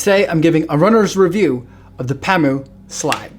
Today I'm giving a runner's review of the PaMu Slide.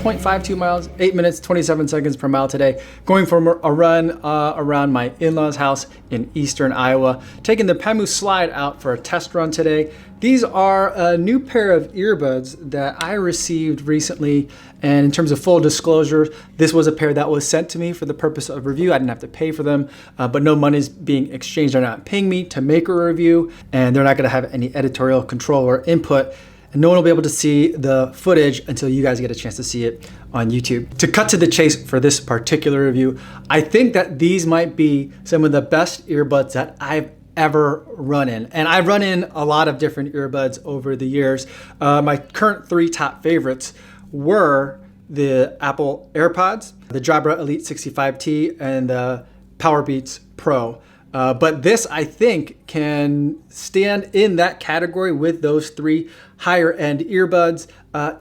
.52 miles, 8 minutes, 27 seconds per mile today. Going for a run around my in-laws' house in eastern Iowa. Taking the PaMu Slide out for a test run today. These are a new pair of earbuds that I received recently. And in terms of full disclosure, this was a pair that was sent to me for the purpose of review. I didn't have to pay for them, but no money is being exchanged. They're not paying me to make a review, and they're not gonna have any editorial control or input. And no one will be able to see the footage until you guys get a chance to see it on YouTube. To cut to the chase for this particular review, I think that these might be some of the best earbuds that I've ever run in. And I've run in a lot of different earbuds over the years. My current 3 top favorites were the Apple Airpods, the Jabra Elite 65T, and the Powerbeats Pro. But this, I think, can stand in that category with those 3 higher end earbuds,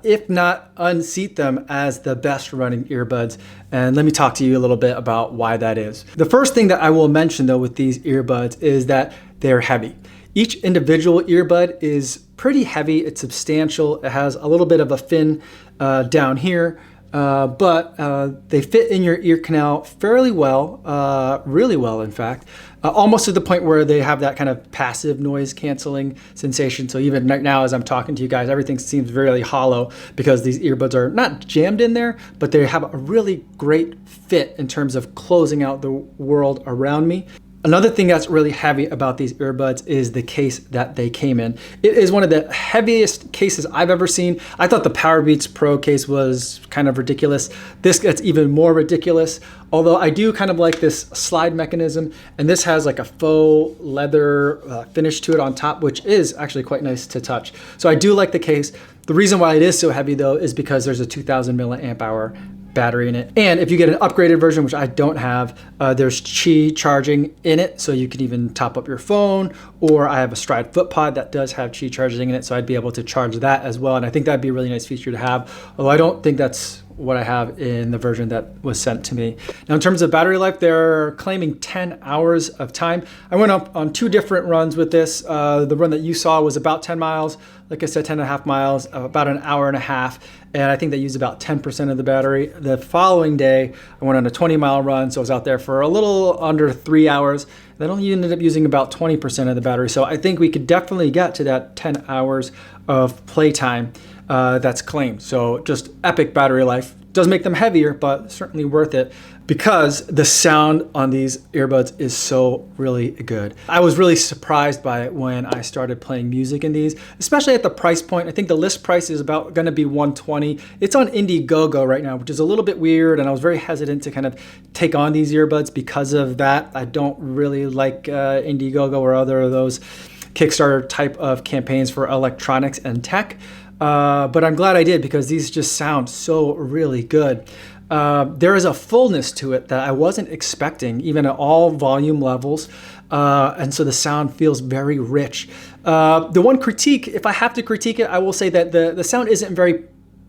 if not unseat them as the best running earbuds. And let me talk to you a little bit about why that is. The first thing that I will mention though with these earbuds is that they're heavy. Each individual earbud is pretty heavy, it's substantial, it has a little bit of a fin down here. But they fit in your ear canal fairly well, really well in fact, almost to the point where they have that kind of passive noise canceling sensation. So even right now as I'm talking to you guys, everything seems really hollow because these earbuds are not jammed in there, but they have a really great fit in terms of closing out the world around me. Another thing that's really heavy about these earbuds is the case that they came in. It is one of the heaviest cases I've ever seen. I thought the Powerbeats Pro case was kind of ridiculous. This gets even more ridiculous, although I do kind of like this slide mechanism, and this has like a faux leather finish to it on top, which is actually quite nice to touch. So I do like the case. The reason why it is so heavy though is because there's a 2000 milliamp hour battery in it. And if you get an upgraded version, which I don't have, there's Qi charging in it, so you can even top up your phone, or I have a Stride FootPod that does have Qi charging in it, so I'd be able to charge that as well. And I think that'd be a really nice feature to have, although I don't think that's what I have in the version that was sent to me. Now in terms of battery life, they're claiming 10 hours of time. I went up on 2 different runs with this. The run that you saw was about 10 miles. Like I said, 10.5 miles, about an hour and a half. And I think they used about 10% of the battery. The following day, I went on a 20-mile run, so I was out there for a little under 3 hours. That only ended up using about 20% of the battery. So I think we could definitely get to that 10 hours of playtime that's claimed. So just epic battery life. Does make them heavier, but certainly worth it because the sound on these earbuds is so really good. I was really surprised by it when I started playing music in these, especially at the price point. I think the list price is about gonna be $120. It's on Indigogo right now, which is a little bit weird, and I was very hesitant to kind of take on these earbuds because of that. I don't really like Indigogo or other of those Kickstarter type of campaigns for electronics and tech. But I'm glad I did because these just sound so really good. There is a fullness to it that I wasn't expecting, even at all volume levels. And so the sound feels very rich. The one critique, if I have to critique it, I will say that the sound isn't very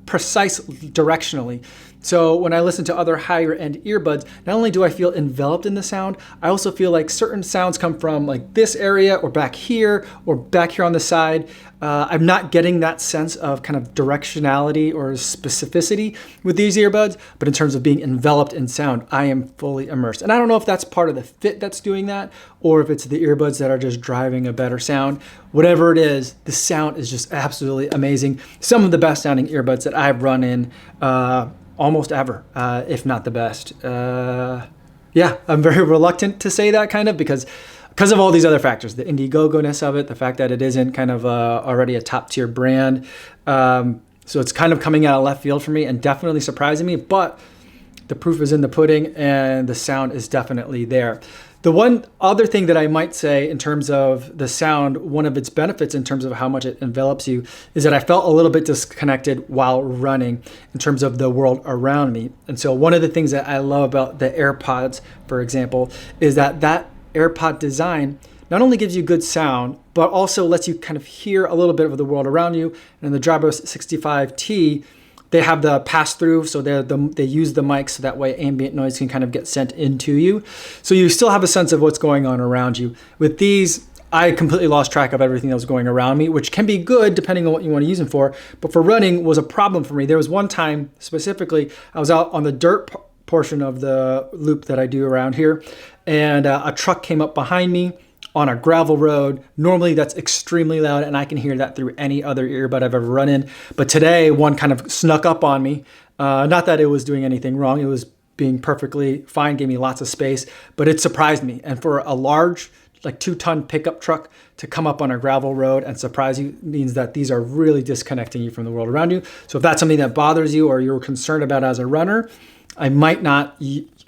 precise directionally. So when I listen to other higher end earbuds, not only do I feel enveloped in the sound, I also feel like certain sounds come from like this area or back here on the side. I'm not getting that sense of kind of directionality or specificity with these earbuds, but in terms of being enveloped in sound, I am fully immersed. And I don't know if that's part of the fit that's doing that, or if it's the earbuds that are just driving a better sound. Whatever it is, the sound is just absolutely amazing. Some of the best sounding earbuds that I've run in almost ever, if not the best. Yeah, I'm very reluctant to say that kind of because of all these other factors, the Indiegogo-ness of it, the fact that it isn't kind of already a top tier brand. So it's kind of coming out of left field for me and definitely surprising me, but the proof is in the pudding and the sound is definitely there. The one other thing that I might say in terms of the sound, one of its benefits in terms of how much it envelops you, is that I felt a little bit disconnected while running in terms of the world around me. And so one of the things that I love about the AirPods, for example, is that AirPod design not only gives you good sound, but also lets you kind of hear a little bit of the world around you. And in the Drawbacks 65T, they have the pass-through, so they use the mic so that way ambient noise can kind of get sent into you. So you still have a sense of what's going on around you. With these, I completely lost track of everything that was going around me, which can be good depending on what you want to use them for. But for running was a problem for me. There was one time specifically, I was out on the dirt portion of the loop that I do around here, and a truck came up behind me on a gravel road. Normally that's extremely loud and I can hear that through any other earbud I've ever run in. But today one kind of snuck up on me. Not that it was doing anything wrong. It was being perfectly fine, gave me lots of space, but it surprised me. And for a large, like 2-ton pickup truck to come up on a gravel road and surprise you means that these are really disconnecting you from the world around you. So if that's something that bothers you or you're concerned about as a runner, I might not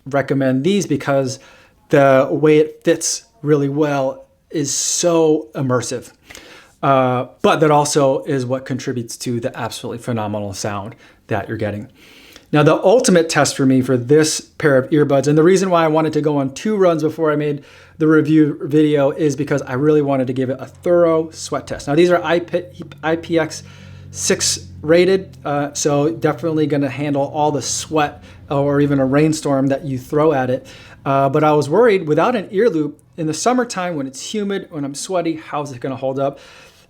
recommend these because the way it fits really well is so immersive. But that also is what contributes to the absolutely phenomenal sound that you're getting. Now, the ultimate test for me for this pair of earbuds, and the reason why I wanted to go on 2 runs before I made the review video is because I really wanted to give it a thorough sweat test. Now, these are IPX6 rated, so definitely going to handle all the sweat or even a rainstorm that you throw at it. But I was worried without an ear loop in the summertime when it's humid, when I'm sweaty, how's it going to hold up?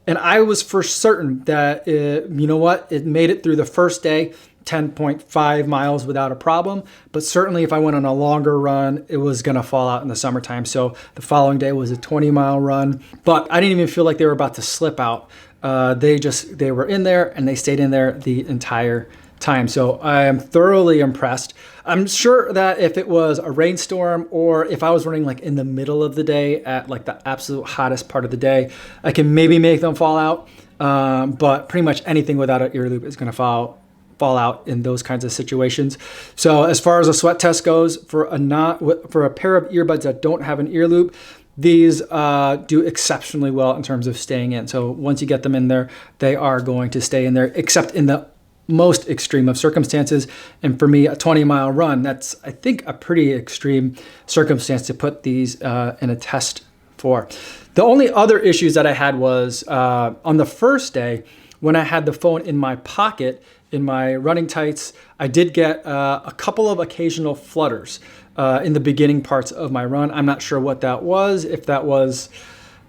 And I was for certain that, you know what, it made it through the first day, 10.5 miles without a problem. But certainly if I went on a longer run, it was going to fall out in the summertime. So the following day was a 20-mile run. But I didn't even feel like they were about to slip out. They were in there and they stayed in there the entire time. So I am thoroughly impressed. I'm sure that if it was a rainstorm or if I was running like in the middle of the day at like the absolute hottest part of the day, I can maybe make them fall out. But pretty much anything without an ear loop is going to fall out in those kinds of situations. So as far as a sweat test goes, for a pair of earbuds that don't have an ear loop, these do exceptionally well in terms of staying in. So once you get them in there, they are going to stay in there, except in the most extreme of circumstances. And for me, a 20-mile run, that's, I think, a pretty extreme circumstance to put these in a test for. The only other issues that I had was on the first day, when I had the phone in my pocket, in my running tights, I did get a couple of occasional flutters in the beginning parts of my run. I'm not sure what that was, if that was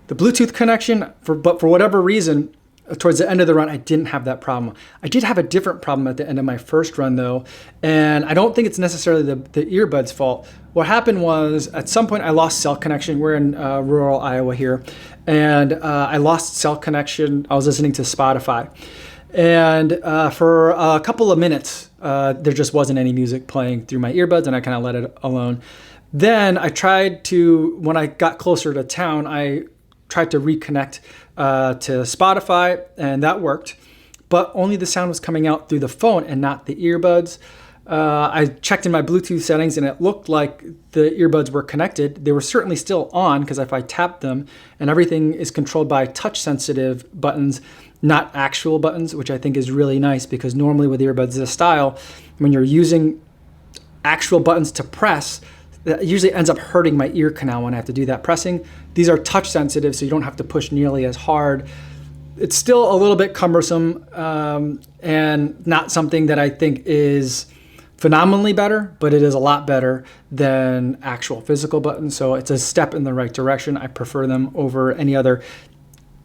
the Bluetooth connection, but for whatever reason, towards the end of the run, I didn't have that problem. I did have a different problem at the end of my first run though, and I don't think it's necessarily the earbuds' fault. What happened was at some point I lost cell connection. We're in rural Iowa here, and I lost cell connection. I was listening to Spotify, and for a couple of minutes, there just wasn't any music playing through my earbuds, and I kind of let it alone. Then I tried to, when I got closer to town, I tried to reconnect to Spotify, and that worked, but only the sound was coming out through the phone and not the earbuds. I checked in my Bluetooth settings and it looked like the earbuds were connected. They were certainly still on because if I tapped them, and everything is controlled by touch-sensitive buttons, not actual buttons, which I think is really nice because normally with earbuds this style, when you're using actual buttons to press, that usually ends up hurting my ear canal when I have to do that pressing. These are touch sensitive, so you don't have to push nearly as hard. It's still a little bit cumbersome and not something that I think is phenomenally better, but it is a lot better than actual physical buttons. So it's a step in the right direction. I prefer them over any other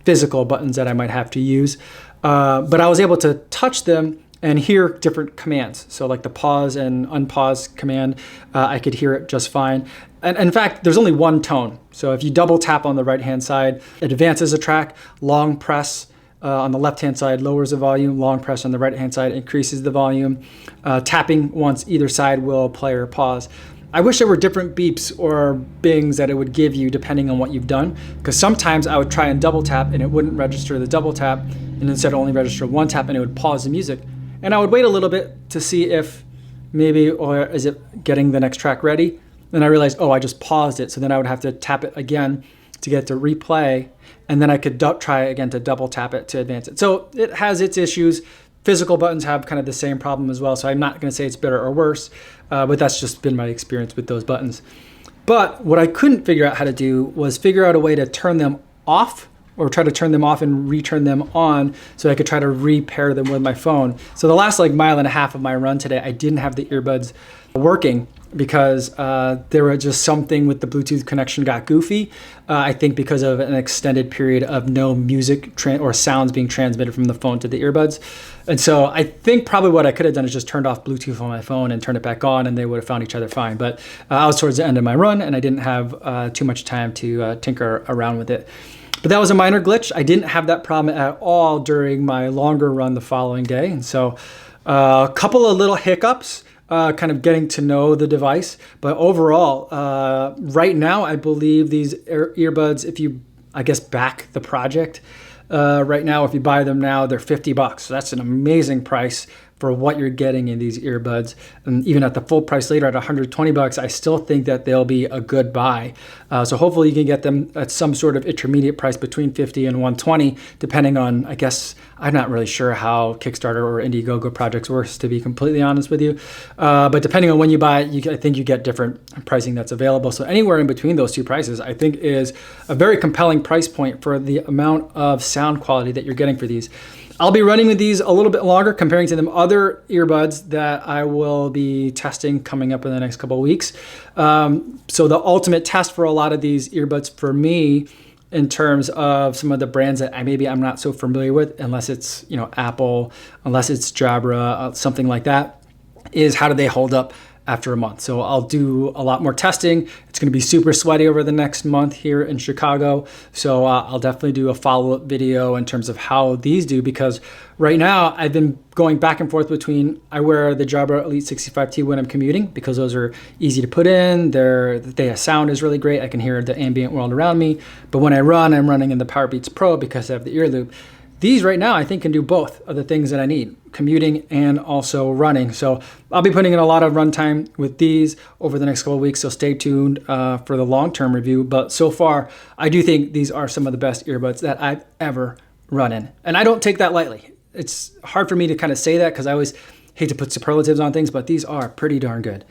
physical buttons that I might have to use. But I was able to touch them and hear different commands. So like the pause and unpause command, I could hear it just fine. And in fact, there's only one tone. So if you double tap on the right-hand side, it advances a track. Long press on the left-hand side lowers the volume. Long press on the right-hand side increases the volume. Tapping once either side will play or pause. I wish there were different beeps or bings that it would give you depending on what you've done, because sometimes I would try and double tap and it wouldn't register the double tap, and instead only register one tap and it would pause the music. And I would wait a little bit to see if maybe, or is it getting the next track ready? Then I realized, oh, I just paused it. So then I would have to tap it again to get to replay, and then I could try again to double tap it to advance it. So it has its issues. Physical buttons have kind of the same problem as well, so I'm not going to say it's better or worse, but that's just been my experience with those buttons. But what I couldn't figure out how to do was figure out a way to turn them off, or try to turn them off and return them on so I could try to repair them with my phone. So the last like mile and a half of my run today, I didn't have the earbuds working because there was just something with the Bluetooth connection got goofy. I think because of an extended period of no music or sounds being transmitted from the phone to the earbuds. And so I think probably what I could have done is just turned off Bluetooth on my phone and turned it back on, and they would have found each other fine. But I was towards the end of my run and I didn't have too much time to tinker around with it. But that was a minor glitch. I didn't have that problem at all during my longer run the following day. And so a couple of little hiccups, kind of getting to know the device. But overall, right now, I believe these earbuds, if you, I guess, back the project, right now, if you buy them now, they're $50. So that's an amazing price for what you're getting in these earbuds. And even at the full price later at $120, I still think that they'll be a good buy. So hopefully you can get them at some sort of intermediate price between $50 and $120, depending on, I guess, I'm not really sure how Kickstarter or Indiegogo projects works, to be completely honest with you. But depending on when you buy it, I think you get different pricing that's available. So anywhere in between those two prices, I think is a very compelling price point for the amount of sound quality that you're getting for these. I'll be running with these a little bit longer comparing to them other earbuds that I will be testing coming up in the next couple of weeks. So the ultimate test for a lot of these earbuds for me, in terms of some of the brands that I'm not so familiar with, unless it's Apple, unless it's Jabra, something like that, is how do they hold up after a month. So I'll do a lot more testing. It's going to be super sweaty over the next month here in Chicago. So I'll definitely do a follow-up video in terms of how these do, because right now I've been going back and forth between, I wear the Jabra Elite 65T when I'm commuting because those are easy to put in. Their sound is really great. I can hear the ambient world around me. But when I run, I'm running in the Powerbeats Pro because I have the ear loop. These right now, I think, can do both of the things that I need, commuting and also running. So I'll be putting in a lot of runtime with these over the next couple of weeks, so stay tuned for the long-term review. But so far, I do think these are some of the best earbuds that I've ever run in. And I don't take that lightly. It's hard for me to kind of say that because I always hate to put superlatives on things, but these are pretty darn good.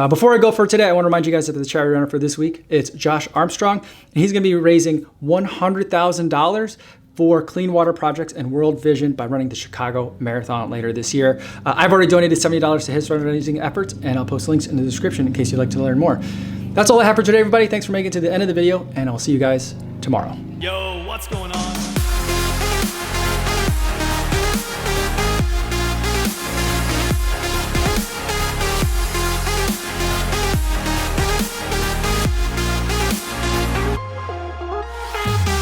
Before I go for today, I want to remind you guys that the charity runner for this week, it's Josh Armstrong, and he's going to be raising $100,000 for clean water projects and World Vision by running the Chicago Marathon later this year. I've already donated $70 to his fundraising efforts, and I'll post links in the description in case you'd like to learn more. That's all I have for today, everybody. Thanks for making it to the end of the video, and I'll see you guys tomorrow. Yo, what's going on?